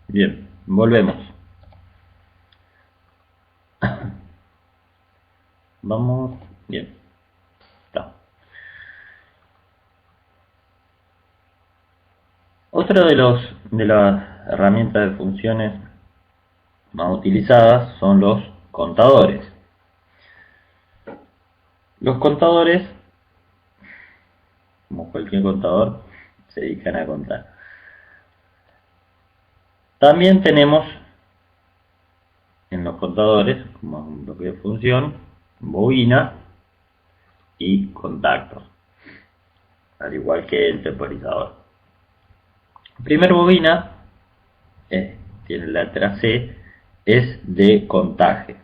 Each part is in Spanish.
Bien, volvemos. Vamos, bien. Está. Otra de las herramientas de funciones más utilizadas son los contadores. Los contadores, como cualquier contador, se dedican a contar. También tenemos en los contadores, como un bloque de función, bobina y contactos, al igual que el temporizador. Primer bobina, tiene la letra C, es de contaje.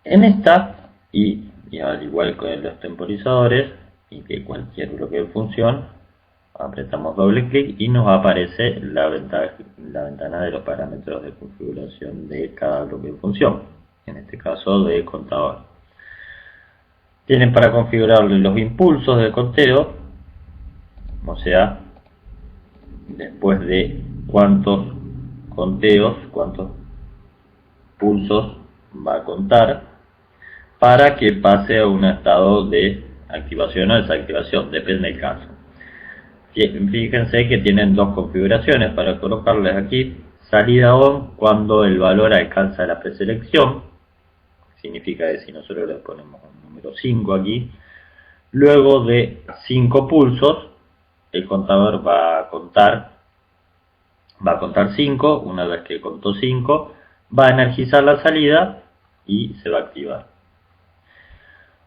En esta, y al igual que los temporizadores y que cualquier bloque de función, apretamos doble clic y nos aparece la ventana de los parámetros de configuración de cada bloque de función, en este caso de contador. Tienen para configurarle los impulsos de conteo, o sea, después de cuántos conteos, cuántos pulsos va a contar, para que pase a un estado de activación o desactivación, depende del caso. Fíjense que tienen dos configuraciones para colocarles aquí: salida on cuando el valor alcanza la preselección, significa que si nosotros le ponemos un número 5 aquí, luego de 5 pulsos el contador va a contar 5, una vez que contó 5 va a energizar la salida y se va a activar.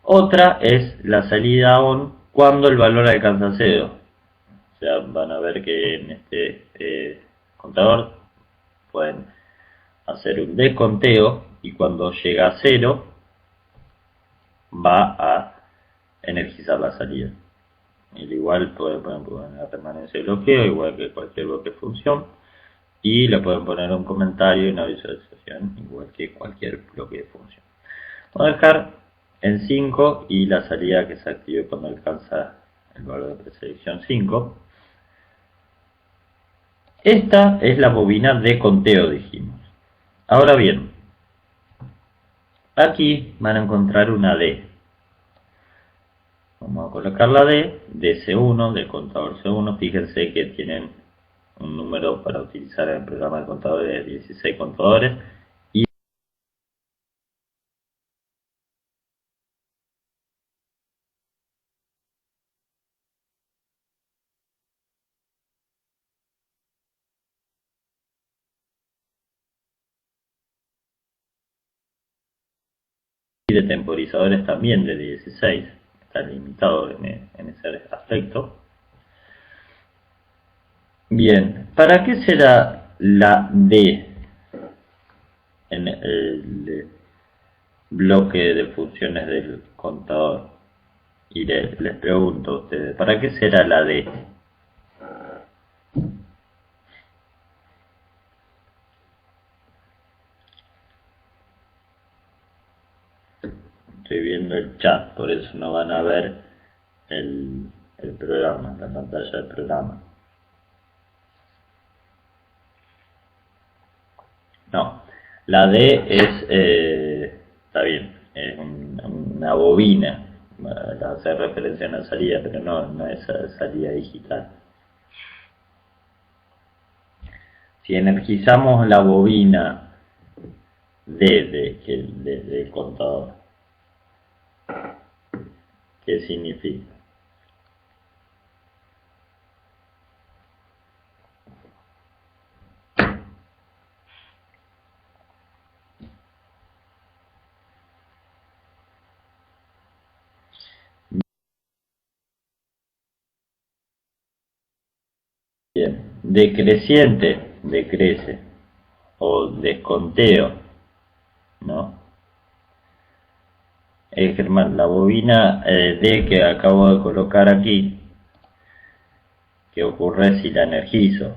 Otra es la salida on cuando el valor alcanza 0. O sea, van a ver que en este contador pueden hacer un desconteo y cuando llega a 0 va a energizar la salida. Al igual pueden poner la permanencia de bloqueo, igual que cualquier bloque de función, y le pueden poner un comentario y una visualización, igual que cualquier bloque de función. Vamos a dejar en 5 y la salida que se active cuando alcanza el valor de preselección 5. Esta es la bobina de conteo, dijimos. Ahora bien, aquí van a encontrar una D. Vamos a colocar la D de C1, del contador C1. Fíjense que tienen un número para utilizar en el programa de contadores de 16 contadores. Y de temporizadores también de 16. Está limitado en ese aspecto. Bien, ¿para qué será la D en el bloque de funciones del contador? Y les pregunto a ustedes, ¿para qué será la D? Estoy viendo el chat, por eso no van a ver el programa, la pantalla del programa. No, la D está bien, es una bobina, hace referencia a una salida, pero no es salida digital. Si energizamos la bobina del contador, ¿qué significa? Bien, decreciente, decrece, o desconteo, ¿no? Germán, la bobina D que acabo de colocar aquí, ¿qué ocurre si la energizo?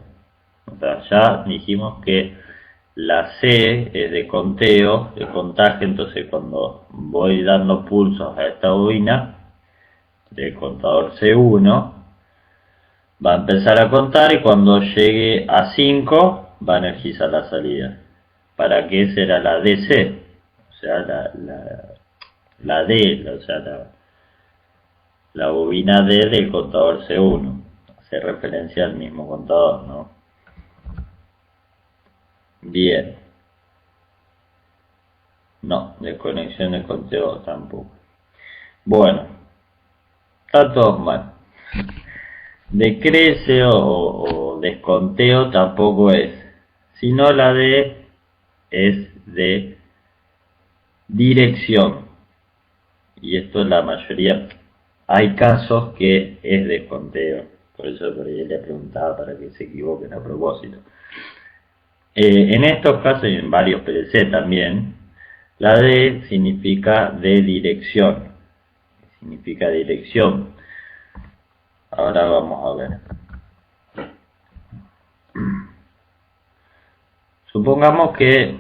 O sea, ya dijimos que la C es de conteo, de contaje, entonces cuando voy dando pulsos a esta bobina del contador C1, Va a empezar a contar y cuando llegue a 5 va a energizar la salida. ¿Para qué será la DC? O sea, la D, o sea, la bobina D del contador C1. Hace referencia al mismo contador, ¿no? Bien. No, desconexión de conteo tampoco. Bueno, está todo mal. Decrece o desconteo tampoco es, sino la D es de dirección. Y esto es la mayoría. Hay casos que es desconteo. Por eso por ahí le preguntaba para que se equivoquen a propósito. En estos casos y en varios PLC también, la D significa de dirección. Significa dirección. Ahora vamos a ver. Supongamos que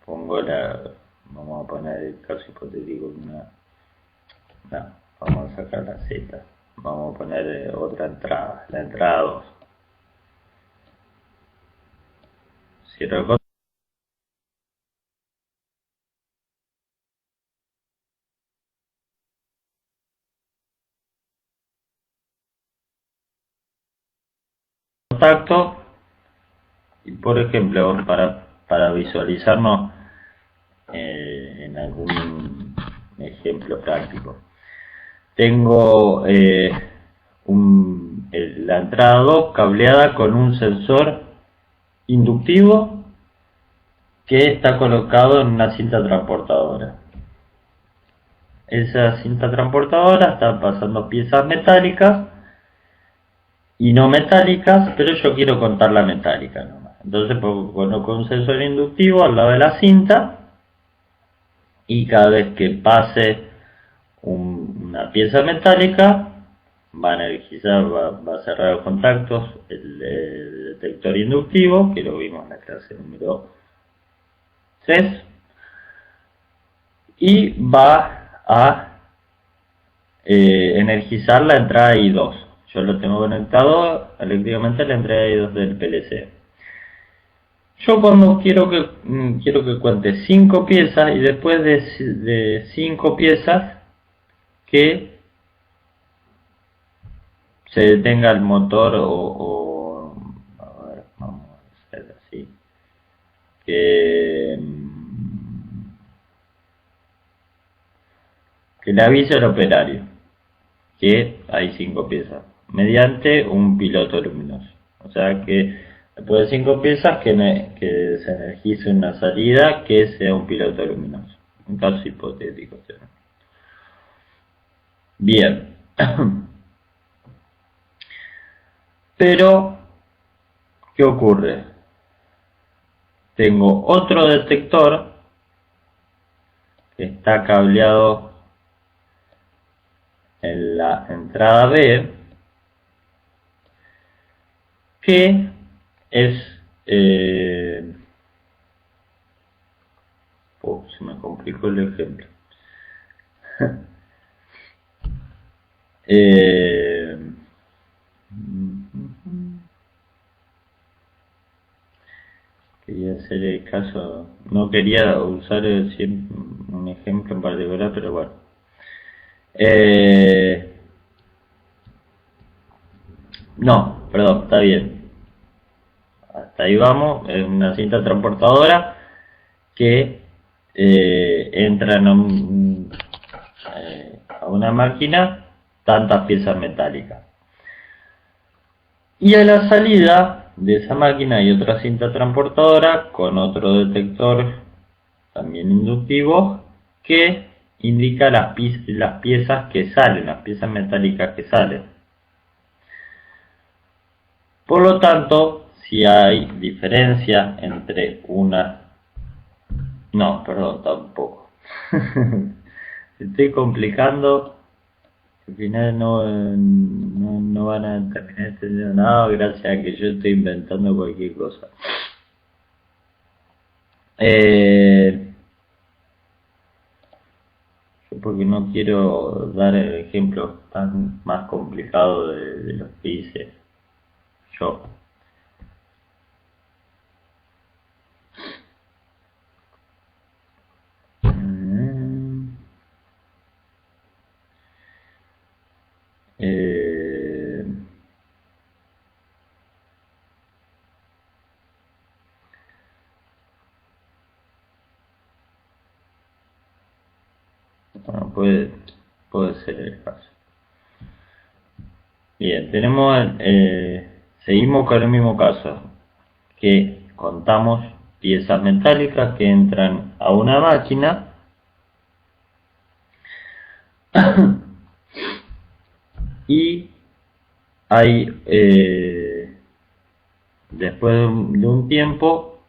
vamos a poner el caso hipotético vamos a sacar la Z. Vamos a poner otra entrada, la entrada 2. Cierro el contacto y, por ejemplo, para visualizarnos en algún ejemplo práctico, tengo la entrada 2 cableada con un sensor inductivo que está colocado en una cinta transportadora. Esa cinta transportadora está pasando piezas metálicas y no metálicas, pero yo quiero contar la metálica nomás. Entonces coloco un sensor inductivo al lado de la cinta y cada vez que pase una pieza metálica va a energizar, va a cerrar los contactos el detector inductivo, que lo vimos en la clase número 3, y va a energizar la entrada I2. Yo lo tengo conectado eléctricamente a la entrada I2 del PLC. Yo cuando quiero que cuente 5 piezas y después de 5 piezas que se detenga el motor a ver, vamos a hacer así, que le avise al operario que hay 5 piezas mediante un piloto luminoso. O sea que después de 5 piezas que se energice una salida que sea un piloto luminoso. Un caso hipotético. Bien. Pero, ¿qué ocurre? Tengo otro detector que está cableado en la entrada B, que es se me complicó el ejemplo. Quería hacer el caso, no quería usar un ejemplo en particular, pero bueno. No, perdón, está bien. Hasta ahí vamos, es una cinta transportadora que entra a una máquina tantas piezas metálicas. Y a la salida de esa máquina hay otra cinta transportadora con otro detector también inductivo que indica las piezas que salen, las piezas metálicas que salen. Por lo tanto, si hay diferencia entre una... No, perdón, tampoco. Estoy complicando. Al final no van a terminar entendiendo nada gracias a que yo estoy inventando cualquier cosa. Yo porque no quiero dar ejemplos tan más complicados de los que hice. yo. Bueno, puede ser el caso. Bien, seguimos con el mismo caso, que contamos piezas metálicas que entran a una máquina y hay, después de un tiempo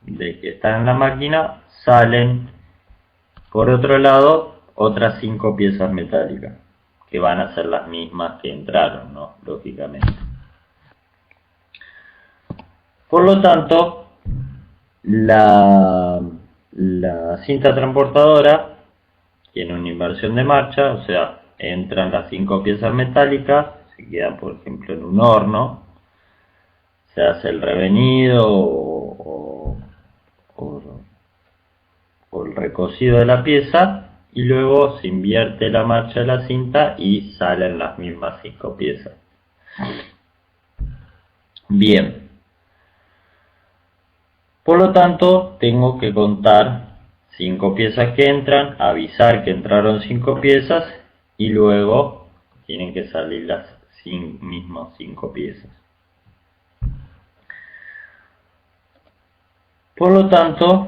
de que están en la máquina, salen por otro lado otras 5 piezas metálicas, que van a ser las mismas que entraron, ¿no? Lógicamente. Por lo tanto, la cinta transportadora tiene una inversión de marcha, o sea, entran las 5 piezas metálicas, se quedan por ejemplo en un horno, se hace el revenido o el recocido de la pieza, y luego se invierte la marcha de la cinta y salen las mismas 5 piezas. Bien. Por lo tanto, tengo que contar 5 piezas que entran, avisar que entraron 5 piezas y luego tienen que salir las mismas 5 piezas. Por lo tanto,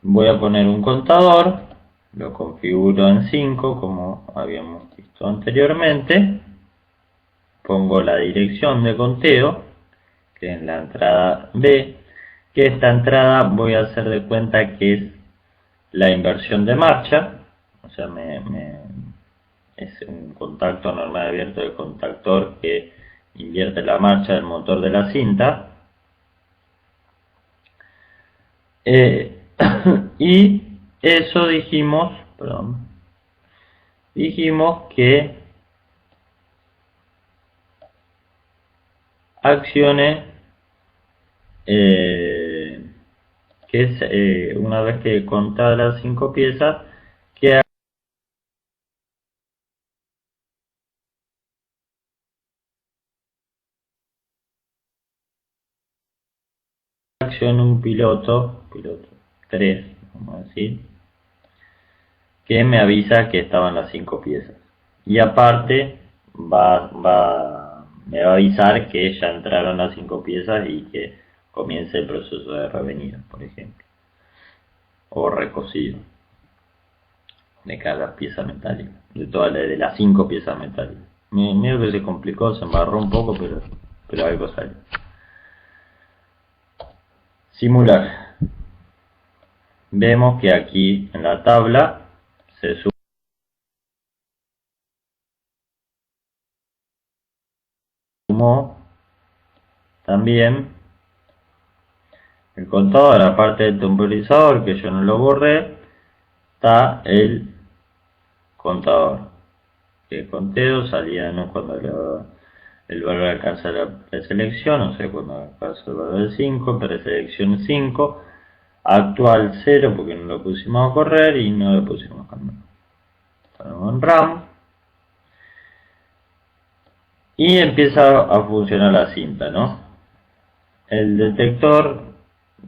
voy a poner un contador, lo configuro en 5 como habíamos visto anteriormente, pongo la dirección de conteo, que es la entrada B, que esta entrada voy a hacer de cuenta que es la inversión de marcha, o sea, es un contacto normal abierto de contactor que invierte la marcha del motor de la cinta. Y eso dijimos que accione, que es una vez que contadas las 5 piezas, que accione un piloto 3, vamos a decir, que me avisa que estaban las 5 piezas. Y aparte me va a avisar que ya entraron las 5 piezas y que comience el proceso de revenido, por ejemplo, o recocido de cada pieza metálica, de las 5 piezas metálicas. Medio que se complicó, se embarró un poco, pero algo salió. Simular. Vemos que aquí en la tabla se sumó también el contador, aparte del temporizador, que yo no lo borré, está el contador, que conteo salía no cuando el valor alcanza la preselección, o sea, cuando alcanza el valor de 5, preselección 5, actual 0 porque no lo pusimos a correr y no lo pusimos a cambiar. Ponemos en RAM y empieza a funcionar la cinta, ¿no? El detector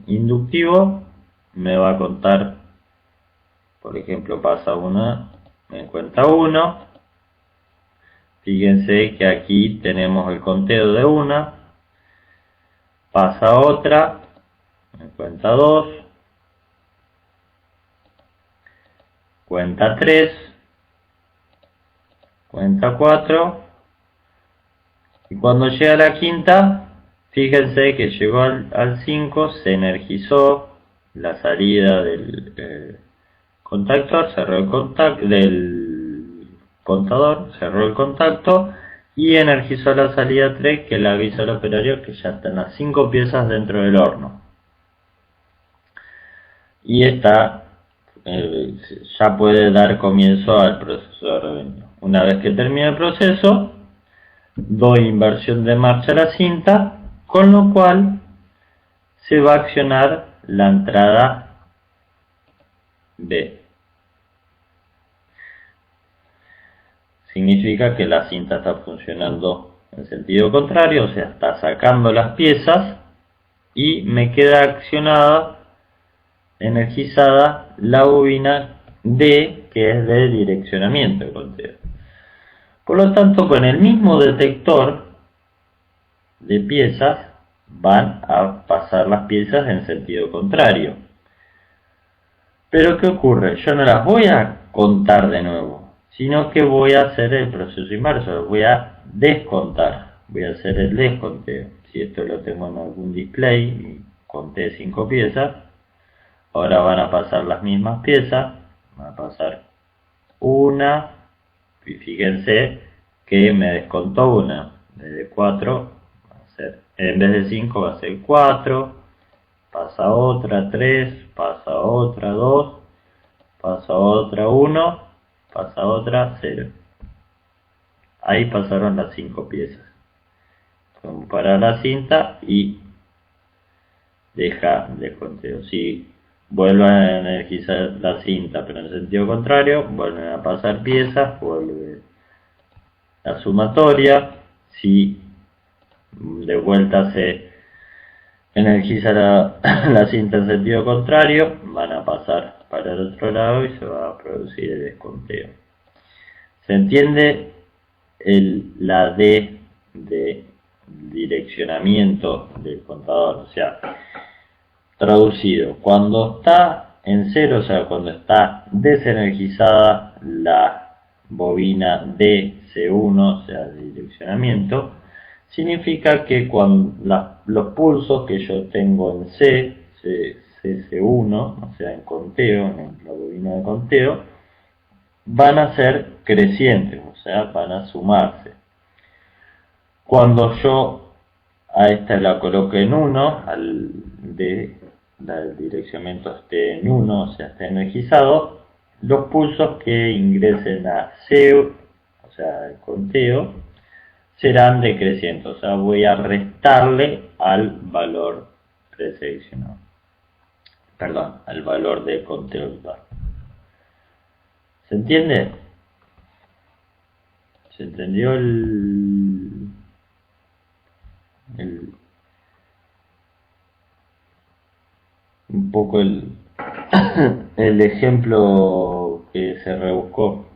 inductivo me va a contar, por ejemplo, pasa una, me cuenta 1. Fíjense que aquí tenemos el conteo de una, pasa otra, me cuenta 2, cuenta 3, cuenta 4, y cuando llega a la quinta, fíjense que llegó al 5, se energizó la salida del contactor, cerró el contacto del contador, cerró el contacto y energizó la salida 3, que le avisa al operario que ya están las 5 piezas dentro del horno. Y esta ya puede dar comienzo al proceso de revenido. Una vez que termine el proceso, doy inversión de marcha a la cinta con lo cual se va a accionar la entrada B. Significa que la cinta está funcionando en sentido contrario, o sea, está sacando las piezas y me queda accionada, energizada, la bobina D, que es de direccionamiento de conteo. Por lo tanto, con el mismo detector de piezas van a pasar las piezas en sentido contrario. Pero ¿qué ocurre? Yo no las voy a contar de nuevo, sino que voy a hacer el proceso inverso, voy a descontar, voy a hacer el desconteo. Si esto lo tengo en algún display y conté 5 piezas, ahora van a pasar las mismas piezas, van a pasar una, y fíjense que me descontó una, desde 4, va a ser, en vez de 5 va a ser 4, pasa otra 3, pasa otra 2, pasa otra 1, pasa otra 0. Ahí pasaron las 5 piezas. Comparar la cinta y deja de conteo. Si vuelve a energizar la cinta pero en sentido contrario, vuelven a pasar piezas, vuelve la sumatoria. Si de vuelta se energiza la cinta en sentido contrario, van a pasar para el otro lado y se va a producir el desconteo. ¿Se entiende la D de direccionamiento del contador? O sea, traducido, cuando está en cero, o sea, cuando está desenergizada la bobina DC1, o sea, de direccionamiento, significa que cuando los pulsos que yo tengo en CC1, o sea, en conteo, en la bobina de conteo, van a ser crecientes, o sea, van a sumarse. Cuando yo a esta la coloque en 1, al direccionamiento esté en 1, o sea, esté energizado, los pulsos que ingresen a C, o sea, el conteo, serán decrecientes, o sea, voy a restarle al valor preseleccionado. Perdón, al valor de conteo total. ¿Se entiende? ¿Se entendió un poco el ejemplo que se rebuscó?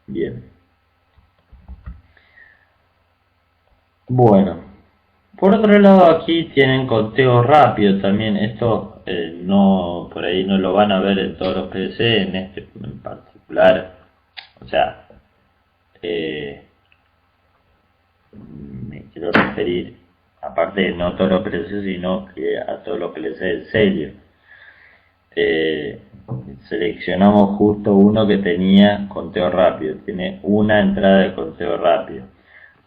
Bien. Bueno, por otro lado aquí tienen conteo rápido también. Esto no, por ahí no lo van a ver en todos los PLC, en este en particular. O sea, me quiero referir, aparte de no todos los PLC, sino que a todos los PLC del serio. Seleccionamos justo uno que tenía conteo rápido, tiene una entrada de conteo rápido.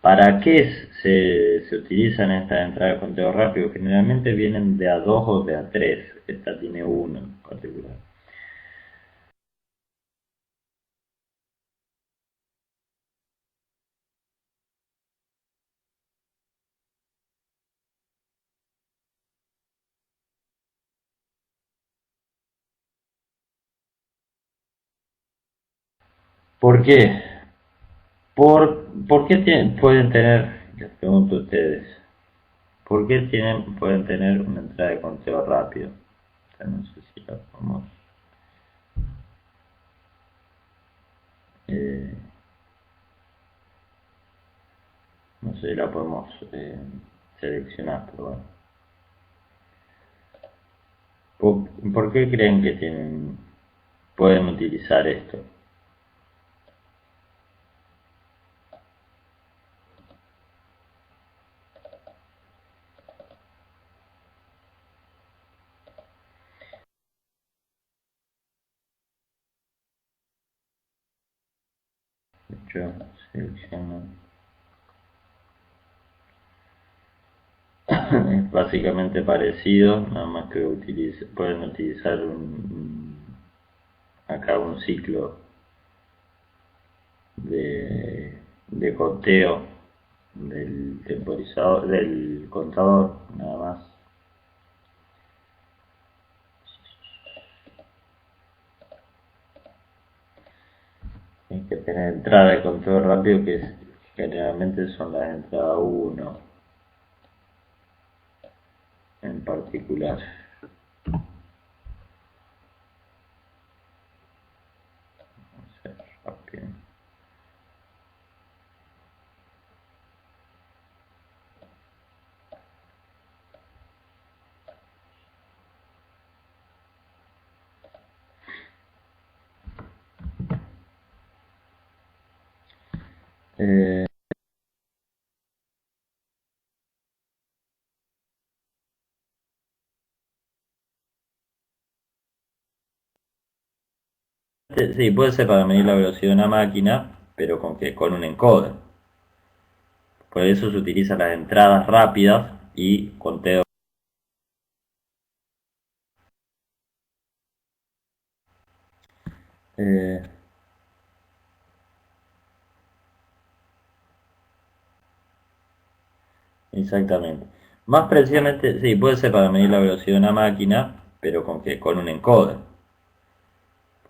¿Para qué se utilizan estas entradas de conteo rápido? Generalmente vienen de A2 o de A3, esta tiene uno en particular. ¿Por qué? ¿Por qué pueden tener, les pregunto a ustedes, por qué pueden tener una entrada de conteo rápido? O sea, no sé si la podemos, eh, no sé si la podemos seleccionar, pero bueno. ¿Por qué creen que pueden utilizar esto? Yo selecciono. Es básicamente parecido, nada más que pueden utilizar acá un ciclo de conteo del temporizador, del contador, nada más. Hay que tener entrada de contador rápido, que generalmente son las entradas 1 en particular. Rápido. Eh, sí, puede ser para medir la velocidad de una máquina, pero con un encoder. Por eso se utilizan las entradas rápidas y conteo. Eh, Exactamente. Más precisamente, sí, puede ser para medir la velocidad de una máquina, pero con un encoder.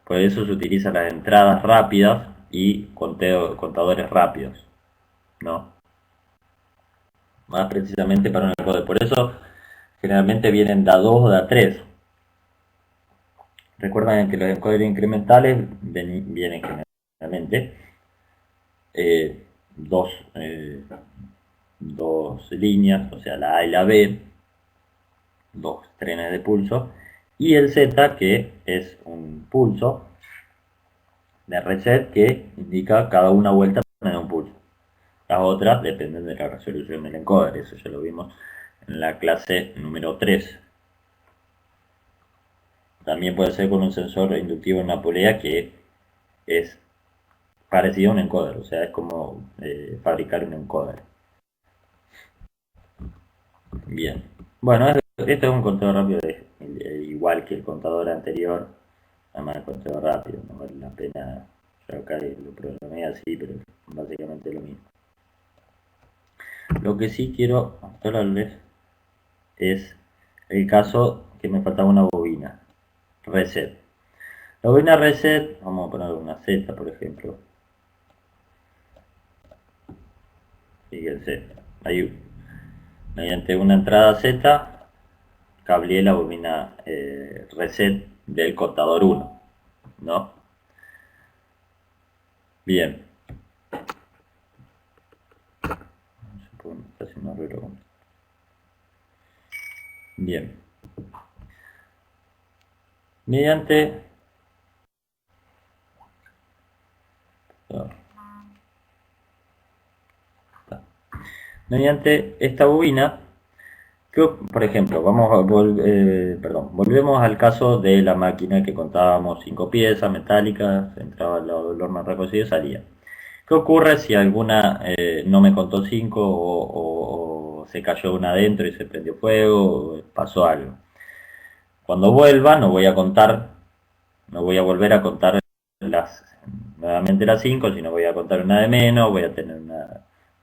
Por eso se utilizan las entradas rápidas y contadores rápidos, ¿no? Más precisamente para un encoder. Por eso generalmente vienen de A2 o de A3. Recuerden que los encoders incrementales vienen generalmente eh, dos, eh, dos líneas, o sea, la A y la B, dos trenes de pulso, y el Z, que es un pulso de reset que indica cada una vuelta me da un pulso. Las otras dependen de la resolución del encoder, eso ya lo vimos en la clase número 3. También puede ser con un sensor inductivo en una polea que es parecido a un encoder, o sea, es como fabricar un encoder. Bien, bueno, esto es un contador rápido igual que el contador anterior, nada más el contador rápido, no vale la pena, yo acá lo programé así, pero básicamente lo mismo. Lo que sí quiero mostrarles es el caso que me faltaba una bobina, reset. La bobina reset, vamos a poner una Z por ejemplo, fíjense, ahí mediante una entrada Z cableé la bobina reset del contador 1, ¿no? Bien. Bien. Mediante mediante esta bobina, que, por ejemplo, volvemos al caso de la máquina que contábamos 5 piezas metálicas, entraba al lado del horno recocido y salía. ¿Qué ocurre si alguna no me contó 5 o se cayó una adentro y se prendió fuego o pasó algo? Cuando vuelva no voy a contar, no voy a volver a contar las, nuevamente las 5, sino voy a contar una de menos, voy a tener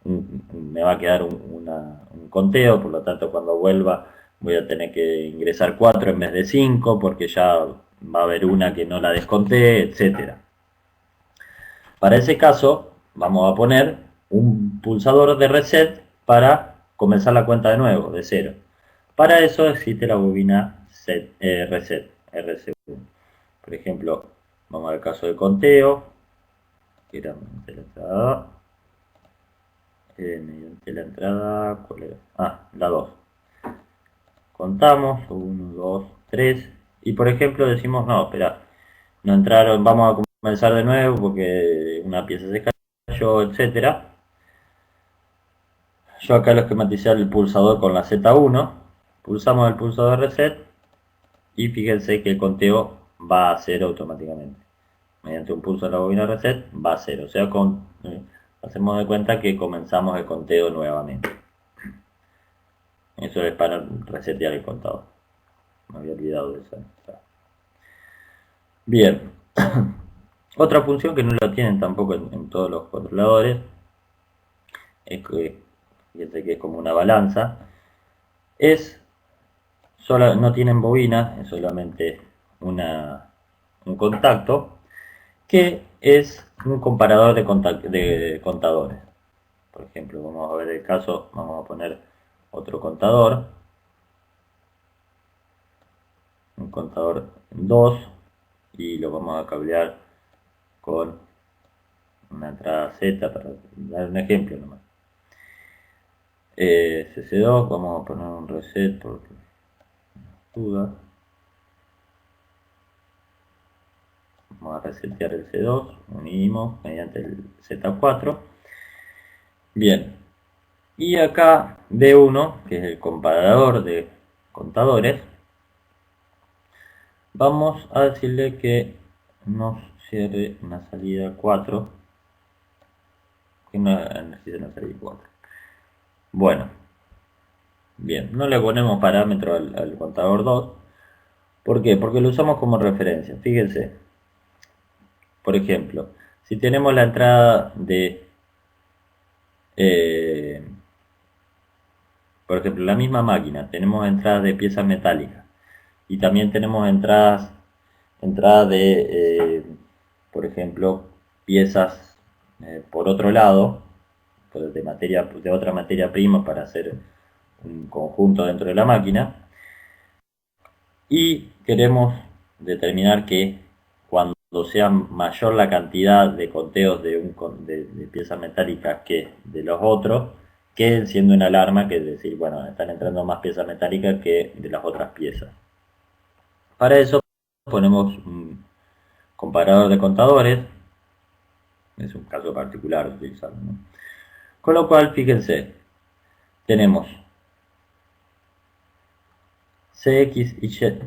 me va a quedar un conteo, por lo tanto cuando vuelva voy a tener que ingresar 4 en vez de 5 porque ya va a haber una que no la desconté, etcétera. Para ese caso vamos a poner un pulsador de reset para comenzar la cuenta de nuevo, de cero. Para eso existe la bobina reset, RC1. Por ejemplo, vamos al caso de conteo, que era mediante la entrada, ¿cuál era? La 2. Contamos, 1, 2, 3, y por ejemplo decimos, no, espera, no entraron, vamos a comenzar de nuevo porque una pieza se cayó, etcétera. Yo acá lo esquematicé el pulsador con la Z1, pulsamos el pulsador reset y fíjense que el conteo va a cero automáticamente. Mediante un pulso de la bobina reset va a cero, o sea, hacemos de cuenta que comenzamos el conteo nuevamente. Eso es para resetear el contador. Me había olvidado de eso. Bien. Otra función que no la tienen tampoco en todos los controladores es que fíjense que es como una balanza, no tienen bobina, es solamente un contacto, que es un comparador de contadores. Por ejemplo, vamos a ver el caso, vamos a poner otro contador, un contador 2, y lo vamos a cablear con una entrada Z para dar un ejemplo nomás. CC2, vamos a poner un reset por duda. Vamos a resetear el C2, unimos mediante el Z4. Bien, y acá B1, que es el comparador de contadores, vamos a decirle que nos cierre una salida 4, que no necesita una salida 4. Bueno, bien, no le ponemos parámetro al contador 2. ¿Por qué? Porque lo usamos como referencia. Fíjense, por ejemplo, si tenemos la entrada de, por ejemplo, la misma máquina, tenemos entradas de piezas metálicas y también tenemos entradas de, por ejemplo, piezas por otro lado, de otra materia prima para hacer un conjunto dentro de la máquina, y queremos determinar que cuando sea mayor la cantidad de conteos de piezas metálicas que de los otros, queden siendo una alarma, que es decir, bueno, están entrando más piezas metálicas que de las otras piezas. Para eso ponemos un comparador de contadores, es un caso particular utilizado, ¿no? Con lo cual, fíjense, tenemos CX y Y,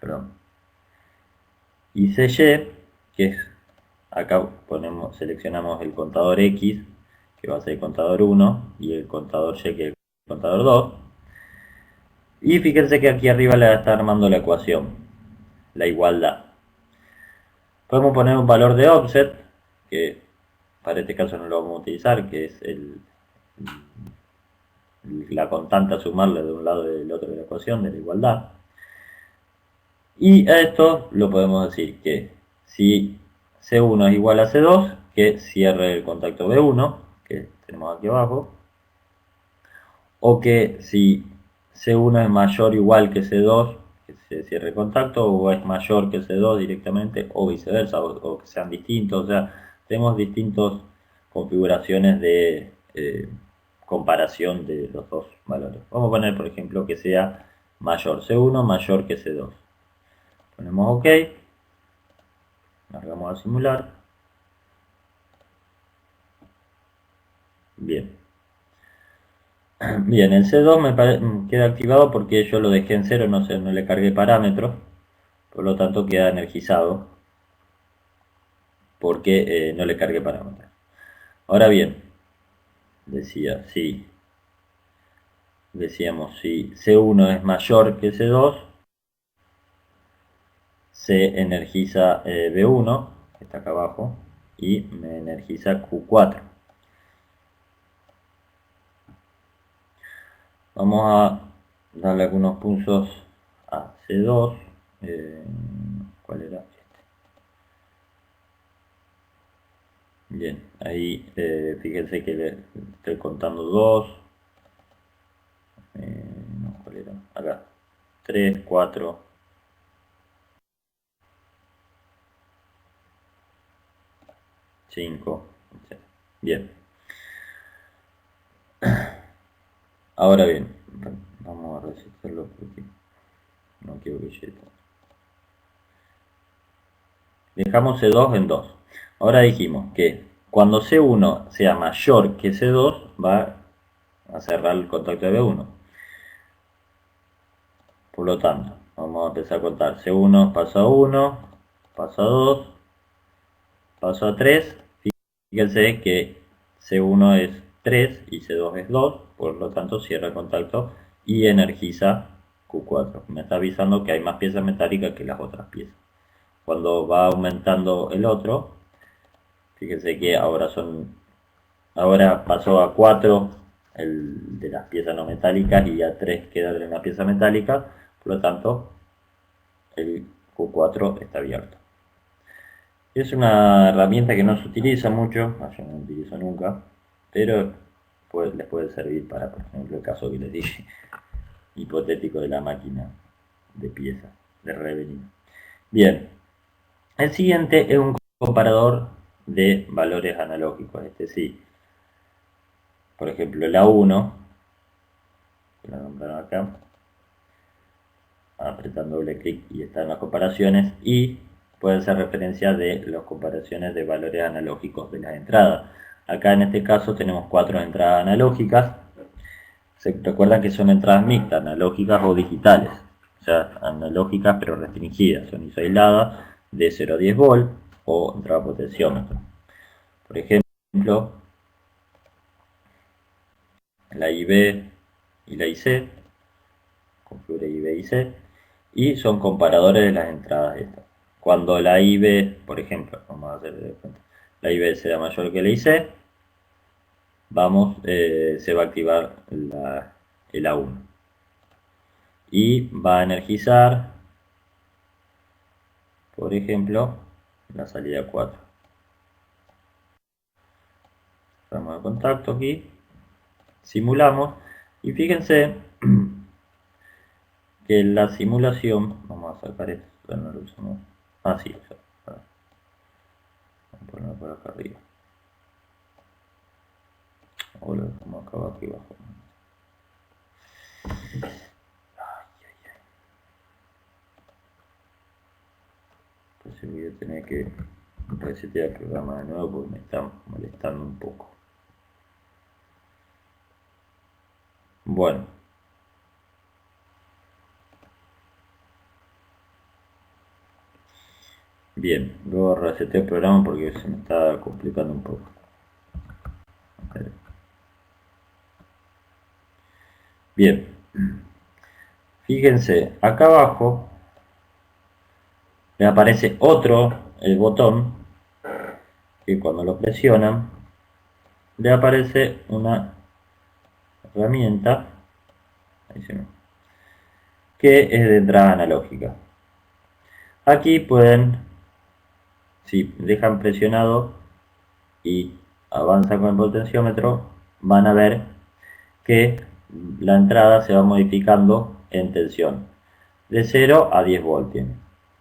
perdón, y CY, que es, acá seleccionamos el contador X, que va a ser el contador 1, y el contador Y, que es el contador 2. Y fíjense que aquí arriba le está armando la ecuación, la igualdad. Podemos poner un valor de offset, que para este caso no lo vamos a utilizar, que es la constante a sumarle de un lado y del otro de la ecuación, de la igualdad. Y a esto lo podemos decir que si C1 es igual a C2, que cierre el contacto B1, que tenemos aquí abajo, o que si C1 es mayor o igual que C2, que se cierre el contacto, o es mayor que C2 directamente, o viceversa, o que sean distintos. O sea, tenemos distintas configuraciones de comparación de los dos valores. Vamos a poner, por ejemplo, que sea mayor C1 mayor que C2. Ponemos OK, largamos a simular. Bien. Bien, el C2 queda activado porque yo lo dejé en 0, no le cargué parámetros, por lo tanto queda energizado porque no le cargué parámetros. Ahora bien, decíamos si C1 es mayor que C2, se energiza B1, que está acá abajo, y me energiza Q4. Vamos a darle algunos pulsos a C2. ¿Cuál era? Bien, ahí fíjense que le estoy contando 2. No, ¿cuál era? Acá. 3, 4. 5. Bien. Ahora bien, vamos a resetarlo porque no quiero que llegue. Dejamos C2 en 2. Ahora dijimos que cuando C1 sea mayor que C2 va a cerrar el contacto de B1. Por lo tanto, vamos a empezar a contar. C1 paso a 1, paso a 2, paso a 3. Fíjense que C1 es 3 y C2 es 2, por lo tanto cierra el contacto y energiza Q4. Me está avisando que hay más piezas metálicas que las otras piezas. Cuando va aumentando el otro, fíjense que ahora son Ahora pasó a 4 el de las piezas no metálicas y a 3 queda de una pieza metálica, por lo tanto el Q4 está abierto. Es una herramienta que no se utiliza mucho, yo no la utilizo nunca, pero les puede servir para, por ejemplo, el caso que les dije, hipotético de la máquina de piezas, de Revelin. Bien, el siguiente es un comparador de valores analógicos, este sí. Por ejemplo, la 1, que la nombraron acá, apretando doble clic y están las comparaciones, y pueden ser referencias de las comparaciones de valores analógicos de las entradas. Acá en este caso tenemos 4 entradas analógicas. Se recuerdan que son entradas mixtas, analógicas o digitales, o sea, analógicas pero restringidas, sonido aisladas de 0 a 10 volt o entrada potenciómetro. Por ejemplo, la IB y la IC, configura IB y C, y son comparadores de las entradas estas. Cuando la IB, por ejemplo, vamos a hacer de cuenta, la IB será mayor que la IC, se va a activar el A1 y va a energizar, por ejemplo, la salida 4. Cerramos el contacto aquí, simulamos y fíjense que la simulación, vamos a sacar esto, ya no lo usamos, sí, vamos a ponerlo por acá arriba, o lo dejamos acá abajo y abajo. Entonces voy a tener que resetear el programa de nuevo porque me está molestando un poco. Bueno, bien, luego reseteo el programa porque se me está complicando un poco. Okay. Bien, fíjense, acá abajo le aparece el botón, que cuando lo presionan le aparece una herramienta que es de entrada analógica. Aquí pueden, si dejan presionado y avanzan con el potenciómetro, van a ver que la entrada se va modificando en tensión de 0 a 10 voltios,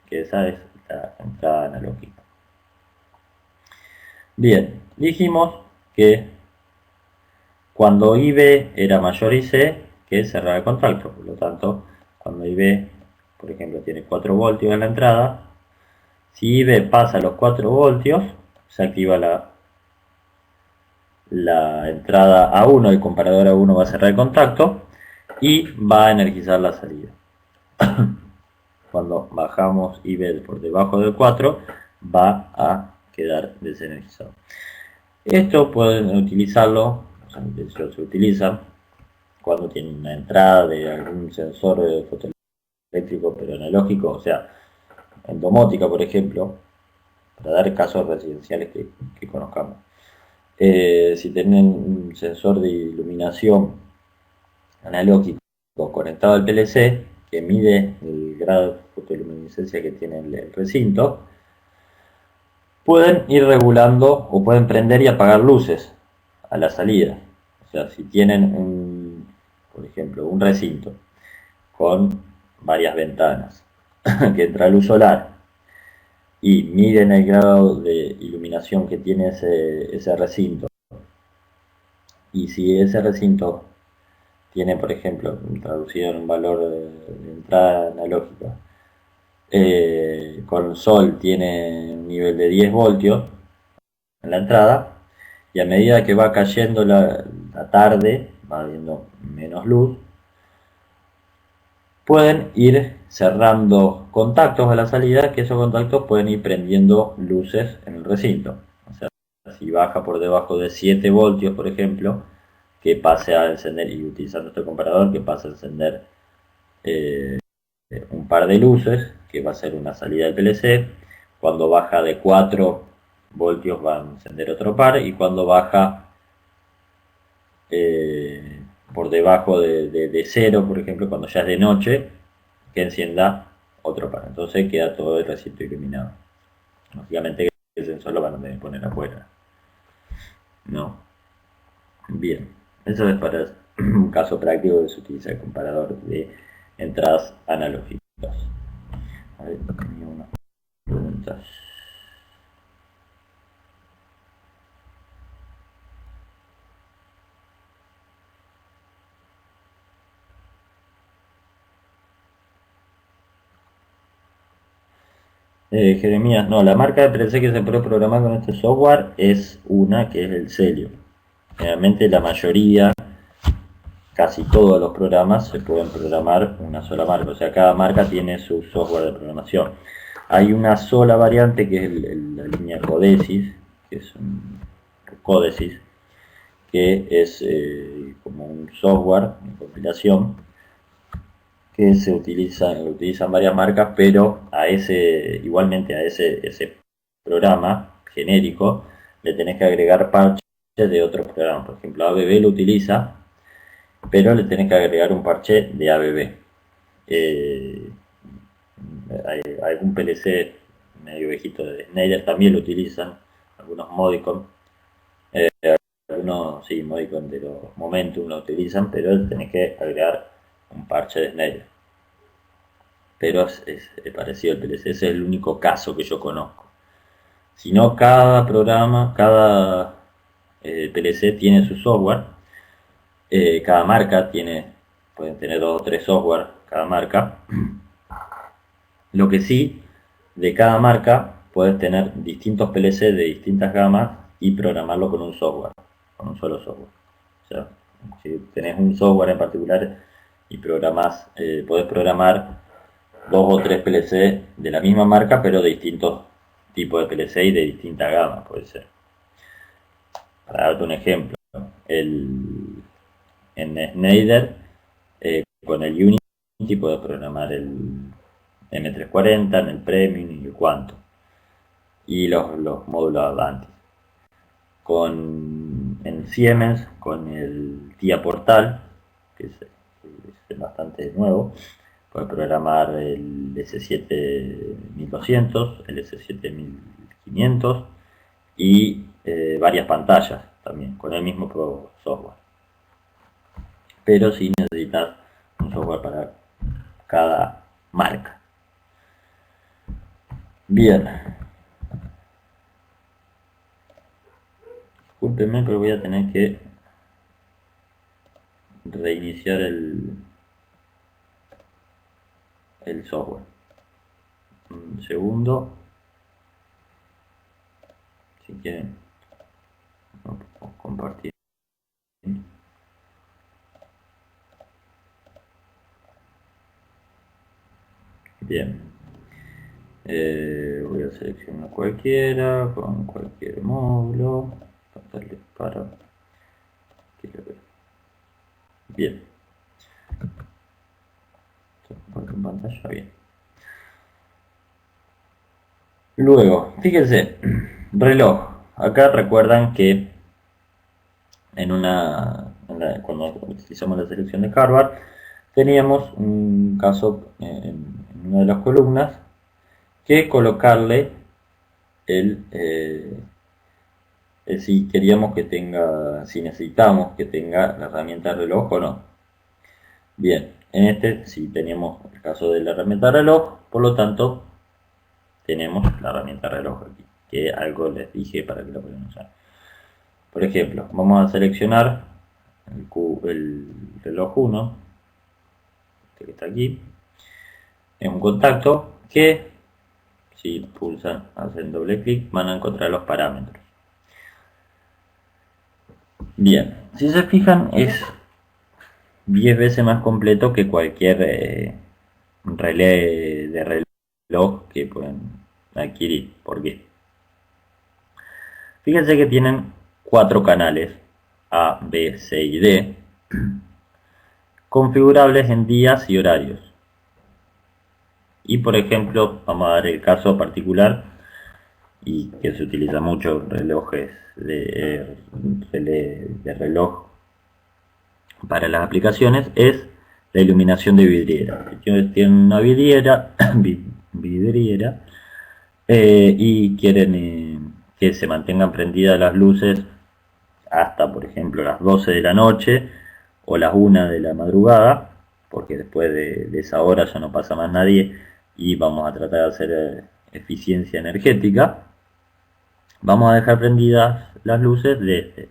que esa es la entrada analógica. Bien, dijimos que cuando IB era mayor IC, que cerrar el contacto, por lo tanto, cuando IB, por ejemplo, tiene 4 voltios en la entrada, si IB pasa los 4 voltios, se activa la entrada A1, el comparador A1 va a cerrar el contacto y va a energizar la salida. Cuando bajamos IB por debajo del 4, va a quedar desenergizado. Esto pueden utilizarlo, se utiliza cuando tienen una entrada de algún sensor fotoeléctrico pero analógico, o sea, en domótica, por ejemplo, para dar casos residenciales que conozcamos. Si tienen un sensor de iluminación analógico conectado al PLC, que mide el grado de fotoluminiscencia que tiene el recinto, pueden ir regulando o pueden prender y apagar luces a la salida. O sea, si tienen por ejemplo, un recinto con varias ventanas que entra luz solar y miden el grado de iluminación que tiene ese recinto, y si ese recinto tiene, por ejemplo, traducido en un valor de entrada analógica, con sol tiene un nivel de 10 voltios en la entrada, y a medida que va cayendo la tarde, va habiendo menos luz, pueden ir cerrando contactos a la salida, que esos contactos pueden ir prendiendo luces en el recinto. O sea, si baja por debajo de 7 voltios, por ejemplo, que pase a encender, y utilizando este comparador, que pase a encender un par de luces, que va a ser una salida del PLC. Cuando baja de 4 voltios va a encender otro par, y cuando baja por debajo de 0, por ejemplo, cuando ya es de noche, que encienda otro par. Entonces queda todo el recinto iluminado. Lógicamente el sensor lo van a tener que poner afuera. ¿No? Bien, eso es para un caso práctico que se utiliza el comparador de entradas analógicas. A ver, tenía unas preguntas. Jeremías, no, la marca de PLC que se puede programar con este software es una que es el Celio. Generalmente la mayoría, casi todos los programas se pueden programar una sola marca, o sea, cada marca tiene su software de programación. Hay una sola variante que es la línea Codesis, que es un Codesis, que es como un software de compilación que utilizan varias marcas, pero igualmente a ese programa genérico le tenés que agregar parches de otros programas. Por ejemplo, ABB lo utiliza, pero le tenés que agregar un parche de ABB. Hay algún PLC medio viejito de Schneider también lo utilizan, algunos Modicon, algunos sí, Modicon de los Momentum lo utilizan, pero tenés que agregar un parche de Schneider. Pero es parecido al PLC, ese es el único caso que yo conozco. Si no, cada programa, cada PLC tiene su software, cada marca pueden tener 2 o 3 software cada marca. Lo que sí, de cada marca puedes tener distintos PLC de distintas gamas y programarlo con un software, con un solo software. O sea, si tenés un software en particular y podés programar 2 o 3 PLC de la misma marca, pero de distintos tipos de PLC y de distinta gama, puede ser. Para darte un ejemplo, en Schneider, con el Unity puedes programar el M340, en el Premium y el Quantum, y los módulos Avantis. En Siemens, con el TIA Portal, que es bastante nuevo, puede programar el S7200, el S7500 y varias pantallas también con el mismo software. Pero si necesitas un software para cada marca. Bien. Discúlpenme, pero voy a tener que reiniciar el software. Un segundo. Si quieren, no puedo compartir. Bien. Voy a seleccionar cualquiera con cualquier módulo. Para que lo vea. Bien. Comparto en pantalla, bien. Luego, fíjense, reloj. Acá recuerdan que cuando utilizamos la selección de Harvard, teníamos un caso en una de las columnas que colocarle si queríamos que tenga, si necesitamos que tenga la herramienta reloj o no. Bien, en si teníamos el caso de la herramienta reloj, por lo tanto tenemos la herramienta reloj aquí, que algo les dije para que lo puedan usar. Por ejemplo, vamos a seleccionar el reloj 1, este que está aquí. Es un contacto que, si pulsan, hacen doble clic, van a encontrar los parámetros. Bien, si se fijan, es 10 veces más completo que cualquier relé de reloj que pueden adquirir. ¿Por qué? Fíjense que tienen 4 canales A, B, C y D configurables en días y horarios. Y por ejemplo, vamos a dar el caso particular y que se utiliza mucho relojes de reloj para las aplicaciones es la iluminación de vidriera. Tienen una vidriera, vidriera y quieren que se mantengan prendidas las luces hasta, por ejemplo, las 12 de la noche o las 1 de la madrugada, porque después de esa hora ya no pasa más nadie y vamos a tratar de hacer eficiencia energética. Vamos a dejar prendidas las luces desde,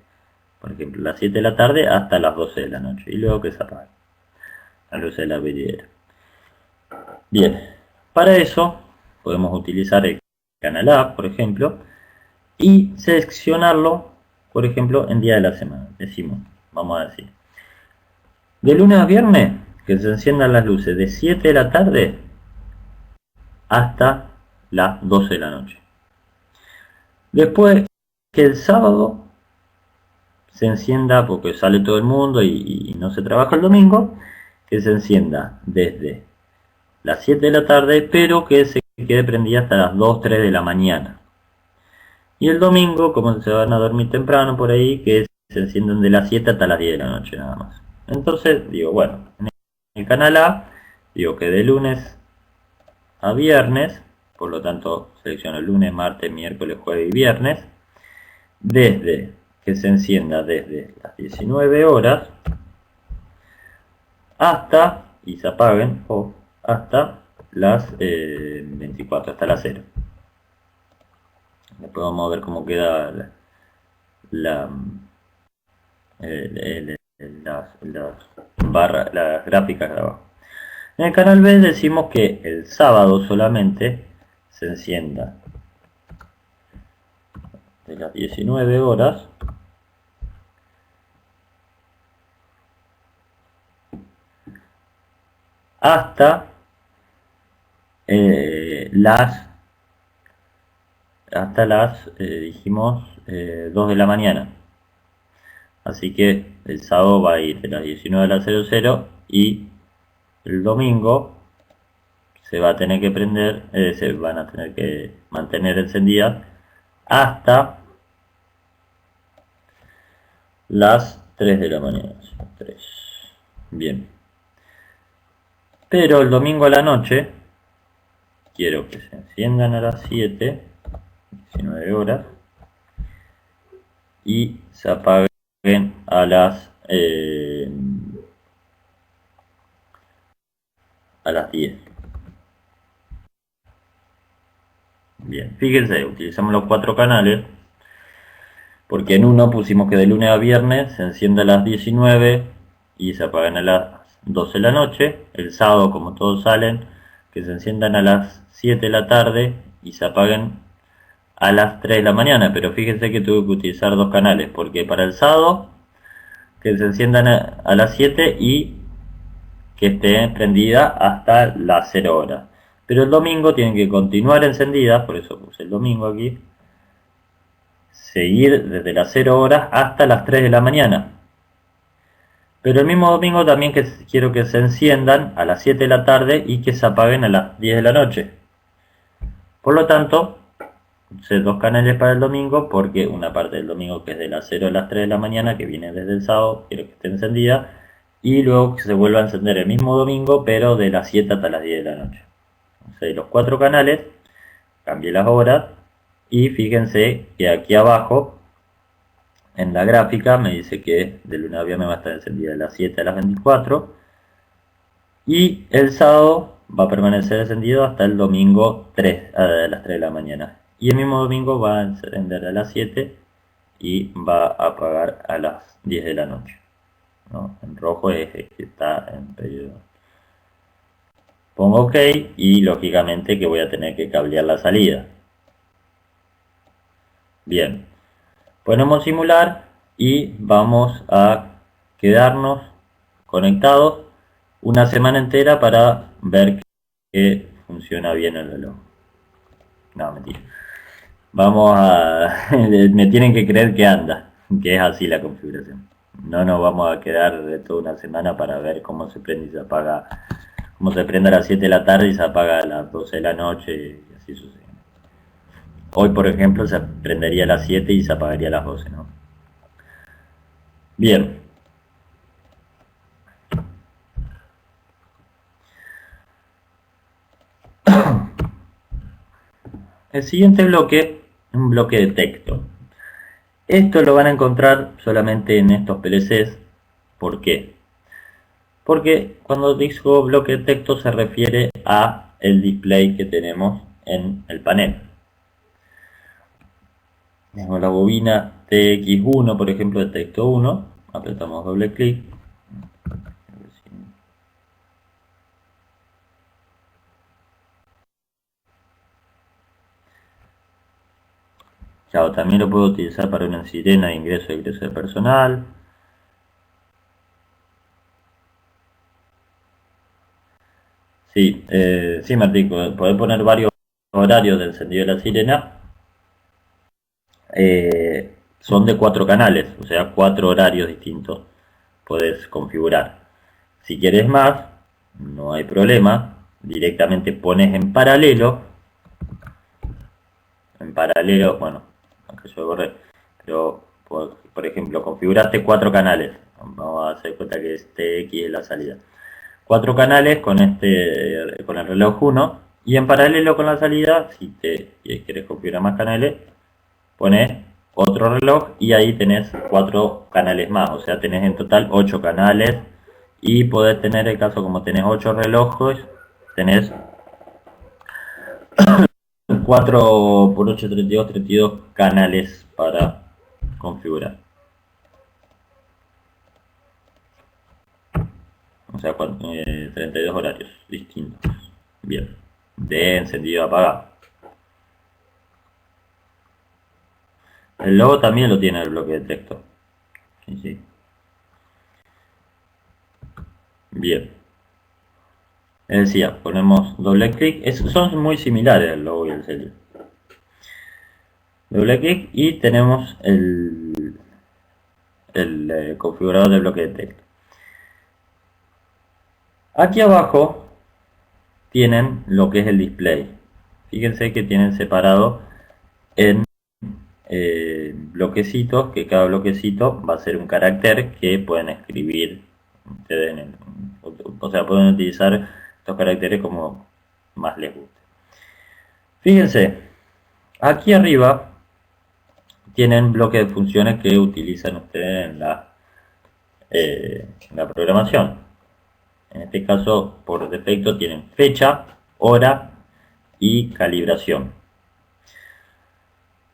por ejemplo, las 7 de la tarde hasta las 12 de la noche y luego que se apague la luz de la vidriera. Bien, para eso podemos utilizar el canal A, por ejemplo, y seleccionarlo, por ejemplo, en día de la semana. Decimos, vamos a decir, de lunes a viernes que se enciendan las luces de 7 de la tarde hasta las 12 de la noche. Después que el sábado se encienda, porque sale todo el mundo y no se trabaja el domingo, que se encienda desde las 7 de la tarde, pero que se quede prendida hasta las 2, 3 de la mañana. Y el domingo, como se van a dormir temprano por ahí, que se encienden de las 7 hasta las 10 de la noche nada más. Entonces, digo, bueno, en el canal A, digo que de lunes a viernes, por lo tanto selecciono lunes, martes, miércoles, jueves y viernes, desde que se encienda desde las 19 horas hasta, y se apaguen, o hasta las 24, hasta las 0. Después vamos a ver cómo queda las gráficas de abajo. En el canal B decimos que el sábado solamente se encienda de las 19 horas hasta dijimos 2 de la mañana. Así que el sábado va a ir de las 19 a las 00 y el domingo se va a tener que prender, se van a tener que mantener encendidas hasta las 3 de la mañana. 3. Bien. Pero el domingo a la noche quiero que se enciendan a las 7, 19 horas, y se apaguen a las 10. Bien, fíjense, utilizamos los 4 canales, porque en uno pusimos que de lunes a viernes se encienda a las 19 y se apaguen a las 12 de la noche. El sábado, como todos salen, que se enciendan a las 7 de la tarde y se apaguen a las 3 de la mañana. Pero fíjense que tuve que utilizar 2 canales, porque para el sábado que se enciendan a las 7 y que esté prendida hasta las 0 horas. Pero el domingo tienen que continuar encendidas, por eso puse el domingo aquí, seguir desde las 0 horas hasta las 3 de la mañana. Pero el mismo domingo también quiero que se enciendan a las 7 de la tarde y que se apaguen a las 10 de la noche. Por lo tanto, usé 2 canales para el domingo, porque una parte del domingo que es de las 0 a las 3 de la mañana, que viene desde el sábado, quiero que esté encendida, y luego que se vuelva a encender el mismo domingo, pero de las 7 hasta las 10 de la noche. Entonces, los 4 canales, cambié las horas, y fíjense que aquí abajo en la gráfica me dice que de lunes a viernes va a estar encendida de las 7 a las 24 y el sábado va a permanecer encendido hasta el domingo 3 a las 3 de la mañana, y el mismo domingo va a encender a las 7 y va a apagar a las 10 de la noche, ¿no? En rojo es que está en periodo. Pongo OK y lógicamente que voy a tener que cablear la salida. Bien, ponemos simular y vamos a quedarnos conectados una semana entera para ver que funciona bien el reloj. No, mentira. Vamos a... me tienen que creer que anda, que es así la configuración. No nos vamos a quedar de toda una semana para ver cómo se prende y se apaga, cómo se prende a las 7 de la tarde y se apaga a las 12 de la noche y así sucede. Hoy, por ejemplo, se prendería a las 7 y se apagaría a las 12, ¿no? Bien. El siguiente bloque, un bloque de texto. Esto lo van a encontrar solamente en estos PLCs. ¿Por qué? Porque cuando digo bloque de texto se refiere a el display que tenemos en el panel. Tenemos la bobina TX1, por ejemplo, de texto 1. Apretamos doble clic. Claro, también lo puedo utilizar para una sirena de ingreso y egreso de personal. Sí, sí, Martín, podés poner varios horarios del encendido de la sirena. Son de 4 canales, o sea, 4 horarios distintos podés configurar. Si quieres más, no hay problema, directamente pones en paralelo, bueno, aunque yo borré, pero por ejemplo, configuraste 4 canales, vamos a hacer cuenta que este X es la salida. 4 canales con con el reloj 1 y en paralelo con la salida, si quieres configurar más canales, pones otro reloj y ahí tenés 4 canales más, o sea, tenés en total 8 canales y podés tener el caso como tenés 8 relojes, tenés 4 por 8, 32 canales para configurar. O sea, 32 horarios distintos. Bien. De encendido a apagado. El logo también lo tiene el bloque de texto. Sí, sí. Bien. Decía, ponemos doble clic. Son muy similares el logo y el sello. Doble clic y tenemos el configurador de bloque de texto. Aquí abajo tienen lo que es el display. Fíjense que tienen separado en bloquecitos, que cada bloquecito va a ser un carácter que pueden escribir ustedes o sea, pueden utilizar estos caracteres como más les guste. Fíjense, aquí arriba tienen bloques de funciones que utilizan ustedes en la programación. En este caso, por defecto, tienen fecha, hora y calibración.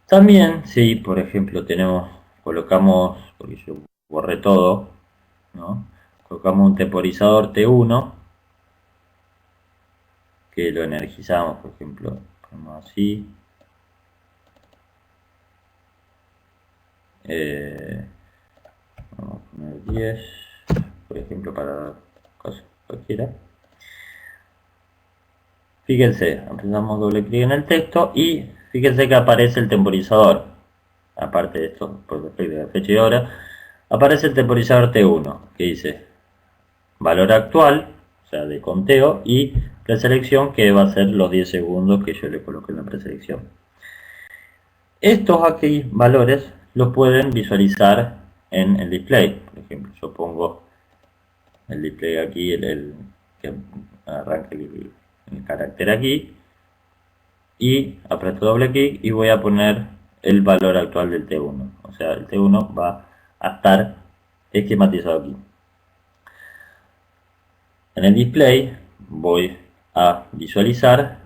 También, si por ejemplo colocamos, porque yo borré todo, ¿no? Colocamos un temporizador T1, que lo energizamos, por ejemplo, ponemos así. Vamos a poner 10, por ejemplo, para cosas cualquiera. Fíjense, empezamos doble clic en el texto y fíjense que aparece el temporizador. Aparte de esto, por defecto de la fecha y hora, aparece el temporizador T1, que dice valor actual, o sea, de conteo, y preselección, que va a ser los 10 segundos que yo le coloqué en la preselección. Estos aquí valores los pueden visualizar en el display. Por ejemplo, yo pongo el display aquí, que arranque el carácter aquí, y aprieto doble clic y voy a poner el valor actual del T1. O sea, el T1 va a estar esquematizado aquí. En el display voy a visualizar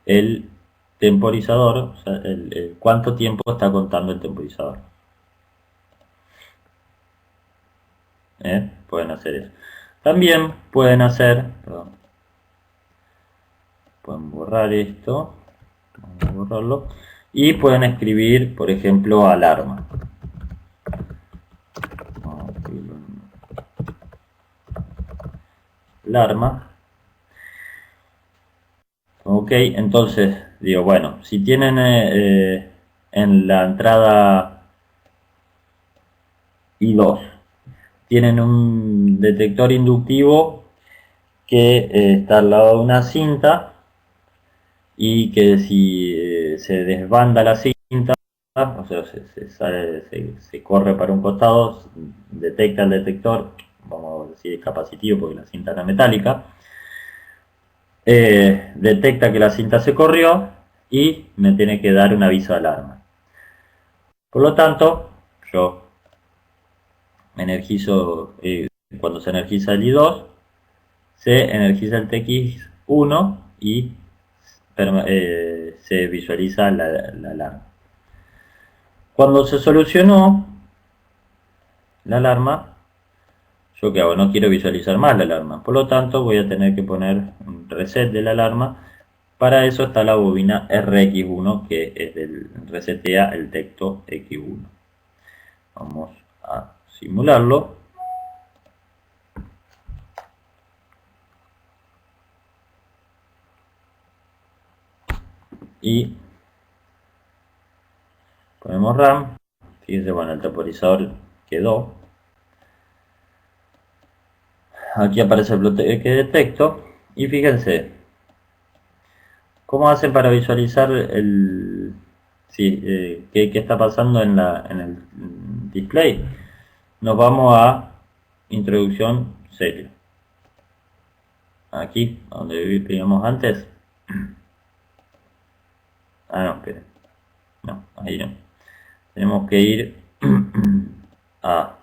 el temporizador, o sea, cuánto tiempo está contando el temporizador. Pueden hacer eso. También pueden hacer, pueden borrar esto, vamos a borrarlo, y pueden escribir, por ejemplo, alarma. Alarma. Ok, entonces digo, bueno, si tienen en la entrada I2 tienen un detector inductivo que está al lado de una cinta y que si se desbanda la cinta, o sea, se corre para un costado, detecta el detector, vamos a decir capacitivo porque la cinta era metálica, detecta que la cinta se corrió y me tiene que dar un aviso de alarma. Por lo tanto, yo energizo, cuando se energiza el I2, se energiza el TX1 y se visualiza la alarma. Cuando se solucionó la alarma, ¿yo qué hago? No quiero visualizar más la alarma. Por lo tanto, voy a tener que poner un reset de la alarma. Para eso está la bobina RX1, que es resetea el texto X1. Vamos a simularlo. Y ponemos RAM. Fíjense, bueno, el temporizador quedó. Aquí aparece el bloque de texto. Y fíjense, ¿cómo hacen para visualizar qué está pasando en el display? Nos vamos a introducción serie. Aquí, donde vimos antes. Ah, no, esperen. No, ahí no. Tenemos que ir a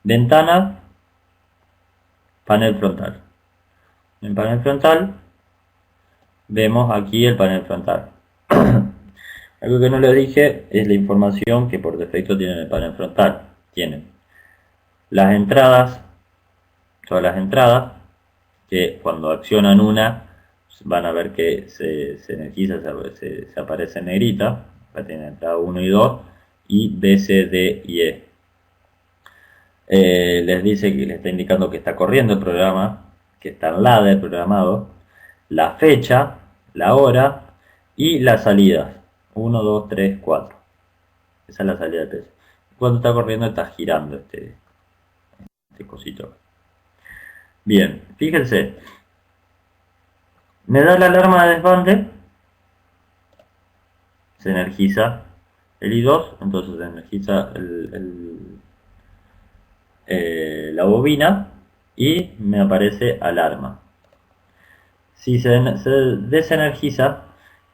ventana, panel frontal. En panel frontal vemos aquí el panel frontal. Algo que no les dije es la información que por defecto tiene el panel frontal. Tienen las entradas, todas las entradas, que cuando accionan una van a ver que se energiza, se aparece en negrita. Tienen entrada 1 y 2 y B, C, D y E. Les dice que les está indicando que está corriendo el programa, que está en ladder programado, la fecha, la hora y las salidas 1, 2, 3, 4. Esa es la salida del PC. Cuando está corriendo está girando este cosito. Bien, fíjense, me da la alarma de desbande, se energiza el I2, entonces se energiza la bobina y me aparece alarma. Si se desenergiza,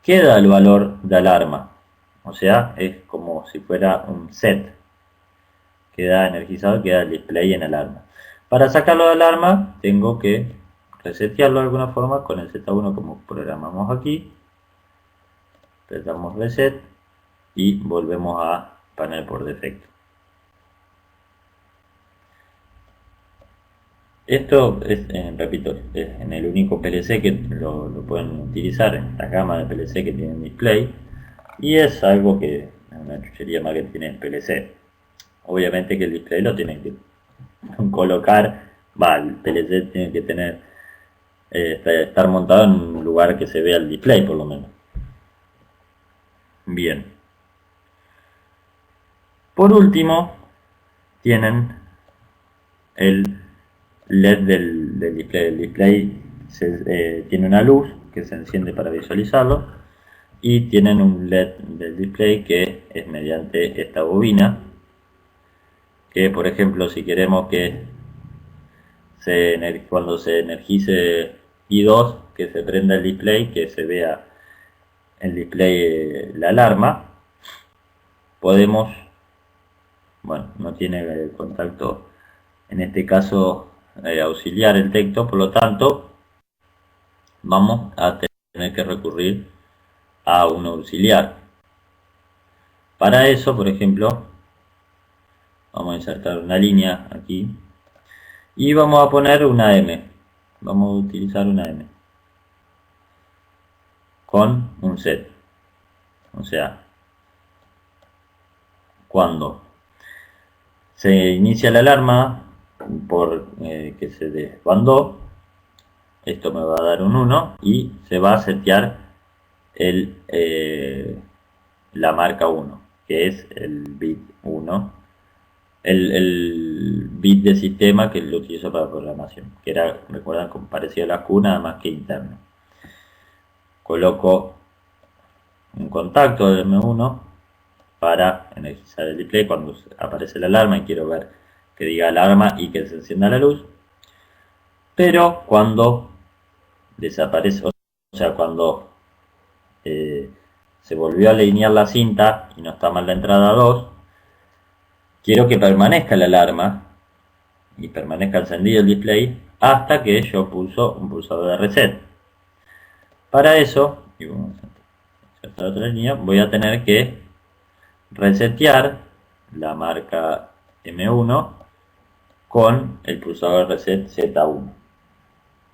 queda el valor de alarma, o sea, es como si fuera un set, queda energizado, queda el display en alarma. Para sacarlo de alarma tengo que resetearlo de alguna forma con el Z1 como programamos aquí. Apretamos reset y volvemos a panel por defecto. Esto es, repito, es en el único PLC que lo pueden utilizar, en la gama de PLC que tienen display, y es algo que es una chuchería más que tiene el PLC. Obviamente que el display lo tienen que colocar, el PLC tiene que tener, estar montado en un lugar que se vea el display por lo menos. Bien. Por último, tienen el LED del display. El display tiene una luz que se enciende para visualizarlo y tienen un LED del display que es mediante esta bobina, que por ejemplo si queremos que cuando se energice I2 que se prenda el display, que se vea el display la alarma, podemos, bueno, no tiene contacto en este caso auxiliar el texto, por lo tanto vamos a tener que recurrir a un auxiliar. Para eso, por ejemplo, vamos a insertar una línea aquí y vamos a poner una M. Vamos a utilizar una M con un set. O sea, cuando se inicia la alarma por que se desbandó, esto me va a dar un 1 y se va a setear la marca 1, que es el bit 1, el bit de sistema que lo utilizo para programación, que era, recuerdan, parecido a la Q, nada más que interno. Coloco un contacto de M1 para energizar el display cuando aparece la alarma y quiero ver que diga alarma y que se encienda la luz. Pero cuando desaparece, o sea, cuando se volvió a alinear la cinta y no está mal la entrada 2, quiero que permanezca la alarma y permanezca encendido el display hasta que yo pulso un pulsador de reset. Para eso, y vamos a hacer otra línea, voy a tener que resetear la marca M1 con el pulsador de reset Z1,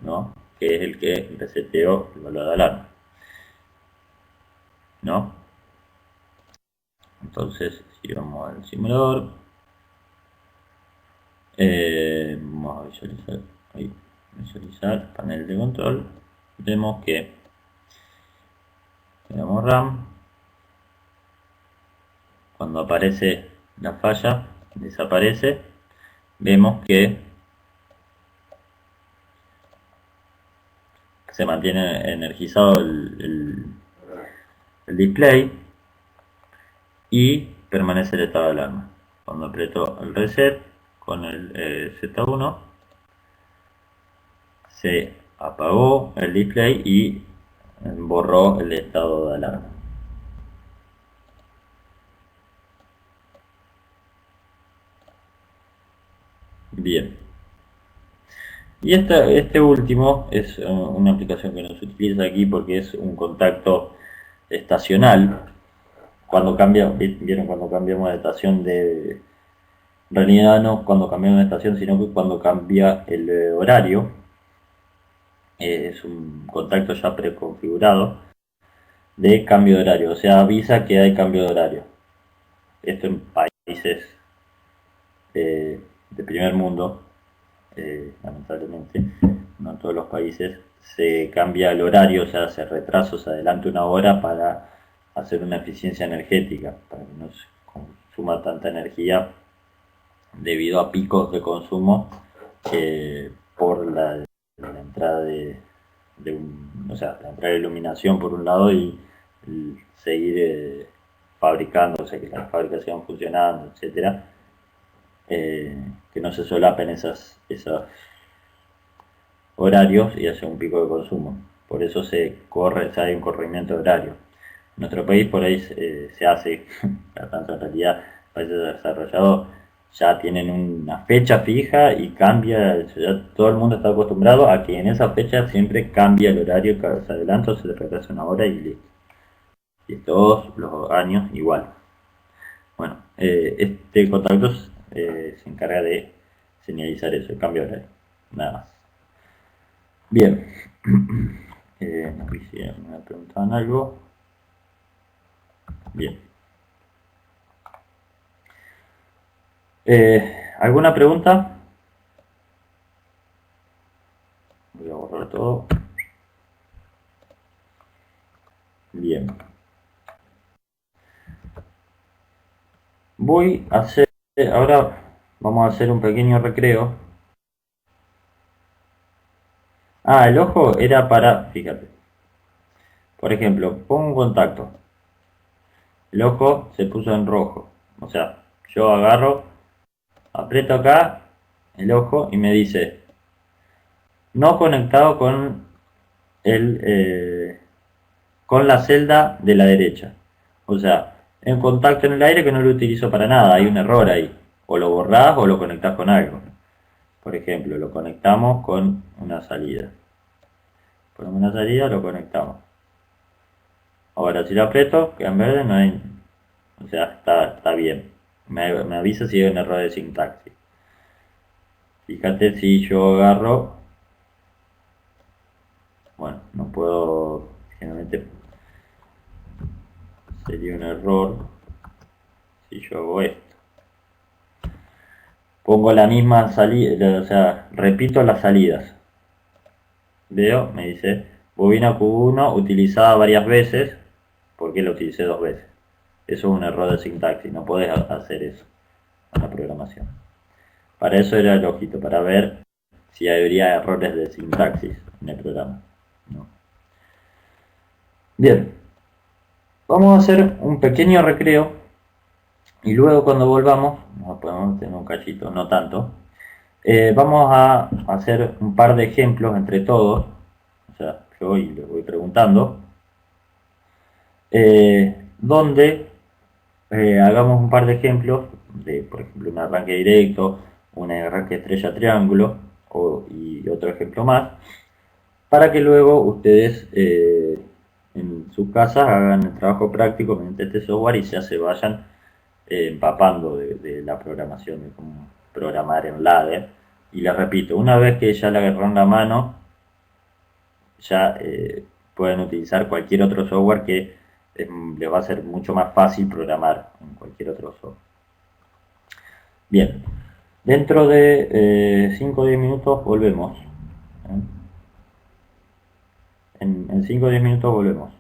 ¿no? Que es el que reseteó el valor de alarma, ¿no? Entonces, si vamos al simulador, vamos a visualizar, visualizar panel de control, vemos que tenemos RAM, cuando aparece la falla, desaparece, vemos que se mantiene energizado el display y permanece el estado de alarma. Cuando aprieto el reset con el Z1, se apagó el display y borró el estado de alarma. Bien. Y este último es una aplicación que no se utiliza aquí porque es un contacto estacional. Cuando vieron cuando cambiamos de estación en realidad no cuando cambiamos de estación, sino que cuando cambia el horario. Es un contacto ya preconfigurado de cambio de horario, o sea, avisa que hay cambio de horario. Esto en países de primer mundo, lamentablemente, no en todos los países se cambia el horario, o sea, se retrasa o se adelanta una hora para hacer una eficiencia energética, para que no se consuma tanta energía debido a picos de consumo por la entrada o sea, la entrada de iluminación por un lado y seguir fabricando, o sea, que las fábricas sigan funcionando, etcétera, que no se solapen esos horarios y hace un pico de consumo. Por eso hay un corrimiento de horario. En nuestro país por ahí se hace, tanto en realidad países desarrollados ya tienen una fecha fija y cambia, ya todo el mundo está acostumbrado a que en esa fecha siempre cambia el horario, se adelanta o se le retrasa una hora y listo. Y todos los años igual. Bueno, este contacto se encarga de señalizar eso, el cambio de horario, nada más. Bien, no sé si me preguntaban algo. Bien. ¿Alguna pregunta? Voy a borrar todo. Bien. Ahora vamos a hacer un pequeño recreo. El ojo era para, fíjate. Por ejemplo, pongo un contacto. El ojo se puso en rojo. O sea, yo agarro, aprieto acá el ojo y me dice no conectado con con la celda de la derecha. O sea, en contacto en el aire que no lo utilizo para nada, hay un error ahí. O lo borrás o lo conectás con algo. Por ejemplo, lo conectamos con una salida. Ponemos una salida, lo conectamos. Ahora si lo aprieto, queda en verde, no hay... O sea, está bien. Me avisa si hay un error de sintaxis. Fíjate si yo agarro... Bueno, no puedo... Generalmente sería un error si yo hago esto. Pongo la misma salida, o sea, repito las salidas. Veo, me dice, bobina Q1 utilizada varias veces, porque la utilicé 2 veces. Eso es un error de sintaxis, no podés hacer eso en la programación. Para eso era el ojito, para ver si habría errores de sintaxis en el programa. ¿No? Bien, vamos a hacer un pequeño recreo y luego cuando volvamos, podemos tener un cachito, no tanto, vamos a hacer un par de ejemplos entre todos, o sea, yo les voy preguntando donde hagamos un par de ejemplos de, por ejemplo, un arranque directo, un arranque estrella triángulo y otro ejemplo más, para que luego ustedes en sus casas hagan el trabajo práctico mediante este software y ya se vayan empapando de la programación, de cómo programar en ladder. Y les repito, una vez que ya le agarraron la mano, ya pueden utilizar cualquier otro software que les va a ser mucho más fácil programar en cualquier otro software. Bien, dentro de 5 o 10 minutos volvemos. En 5 o 10 minutos volvemos.